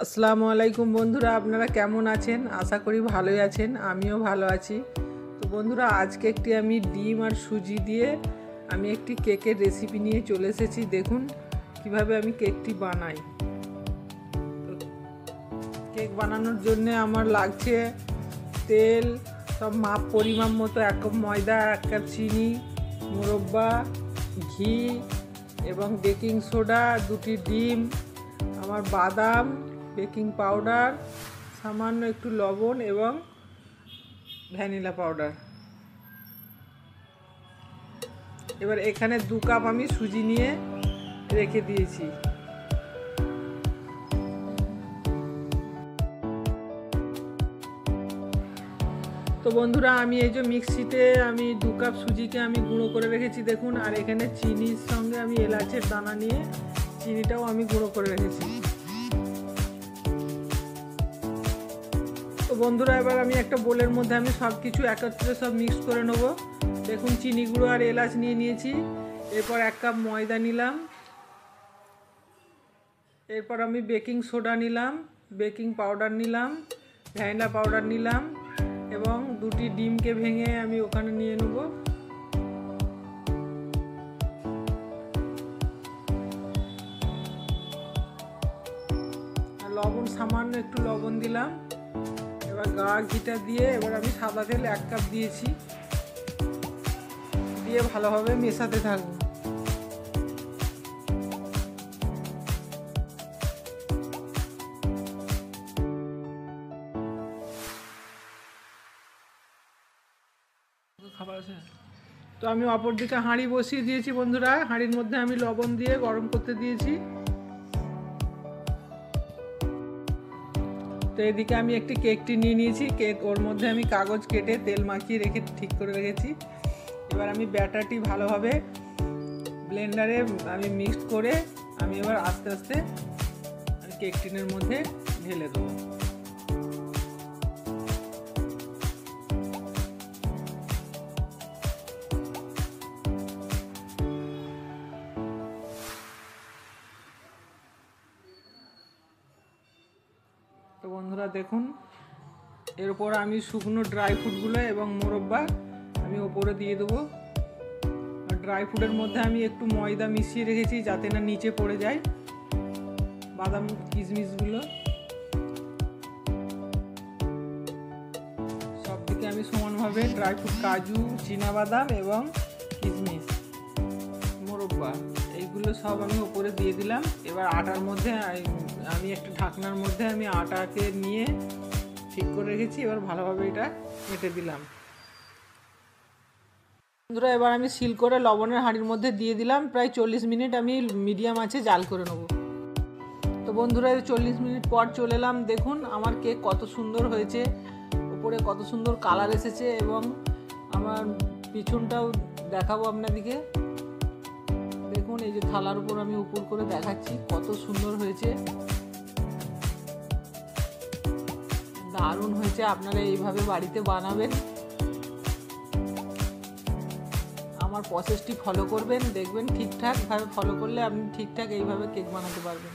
আসসালামু আলাইকুম বন্ধুরা, আপনারা কেমন আছেন? আশা করি ভালোই আছেন, আমিও ভালো আছি। তো বন্ধুরা, আজকে আমি ডিম আর সুজি দিয়ে আমি একটি কেকের রেসিপি নিয়ে চলে এসেছি। দেখুন কিভাবে আমি কেকটি বানাই। তো কেক বানানোর জন্য আমার লাগছে তেল, সব মাপ পরিমাণ মতো, 1 কাপ ময়দা, 1 কাপ চিনি, মুরব্বা, ঘি এবং বেকিং সোডা, 2টি ডিম, আমার বাদাম, বেকিং পাউডার, সামান্য একটু লবণ এবং ভ্যানিলা পাউডার। এবার এখানে 2 কাপ আমি সুজি নিয়ে রেখে দিয়েছি। তো বন্ধুরা, আমি এই যে মিক্সিতে আমি 2 কাপ সুজিকে আমি গুঁড়ো করে রেখেছি দেখুন। আর এখানে চিনির সঙ্গে আমি এলাচের দানা নিয়ে চিনিটাও আমি গুঁড়ো করে রেখেছি। তো বন্ধুরা, এবার আমি একটা বোলের মধ্যে আমি সব কিছু একত্রে সব মিক্স করে নেব। দেখুন, চিনি গুঁড়ো আর এলাচ নিয়ে নিয়েছি। এরপর 1 কাপ ময়দা নিলাম। এরপর আমি বেকিং সোডা নিলাম, বেকিং পাউডার নিলাম, ভ্যানিলা পাউডার নিলাম এবং 2টি ডিমকে ভেঙে আমি ওখানে নিয়ে নেব। আর লবণ, সামান্য একটু লবণ দিলাম। এবার গা ঘিটা দিয়ে এবার আমি সাদা তেল 1 কাপ দিয়েছি, দিয়ে ভালোভাবে মেশাতে থাকবো। খাবার আছে। তো আমি অপর দিকে হাঁড়ি বসিয়ে দিয়েছি বন্ধুরা। হাঁড়ির মধ্যে আমি লবণ দিয়ে গরম করতে দিয়েছি। তো এদিকে আমি একটি কেকটি নিয়ে নিয়েছি। কেক ওর মধ্যে আমি কাগজ কেটে তেল মাখিয়ে রেখে ঠিক করে রেখেছি। এবার আমি ব্যাটারটি ভালোভাবে ব্লেন্ডারে আমি মিক্সড করে আমি এবার আস্তে আস্তে কেক টিনের মধ্যে ঢেলে দেবো। তো বন্ধুরা দেখুন, এর উপর আমি শুকনো ড্রাই ফ্রুটগুলো এবং মোরব্বা আমি ওপরে দিয়ে দেবো। আর ড্রাই ফ্রুটের মধ্যে আমি একটু ময়দা মিশিয়ে রেখেছি যাতে না নিচে পড়ে যায় বাদাম কিশমিশগুলো। সব দিকে আমি সমানভাবে ড্রাই ফ্রুট, কাজু, চীনাবাদাম এবং কিশমিশ, মোরব্বা এইগুলো সব আমি ওপরে দিয়ে দিলাম। এবার আটার মধ্যে আমি একটা ঢাকনার মধ্যে আমি আটাকে নিয়ে ঠিক করে রেখেছি। এবার ভালোভাবে এটা মেখে দিলাম। বন্ধুরা, এবার আমি সিল করে লবণের হাঁড়ির মধ্যে দিয়ে দিলাম। প্রায় 40 মিনিট আমি মিডিয়াম আঁচে জাল করে নেব। তো বন্ধুরা, 40 মিনিট পর চলে এলাম। দেখুন আমার কেক কত সুন্দর হয়েছে, উপরে কত সুন্দর কালার এসেছে এবং আমার পিছনটাও দেখাবো আপনাদেরকে। দেখুন, এই যে থালার উপর আমি উপর করে দেখাচ্ছি কত সুন্দর হয়েছে, দারুণ হয়েছে। আপনারা এইভাবে বাড়িতে বানাবেন, আমার প্রসেসটি ফলো করবেন, দেখবেন ঠিকঠাকভাবে ফলো করলে আপনি ঠিকঠাক এইভাবে কেক বানাতে পারবেন।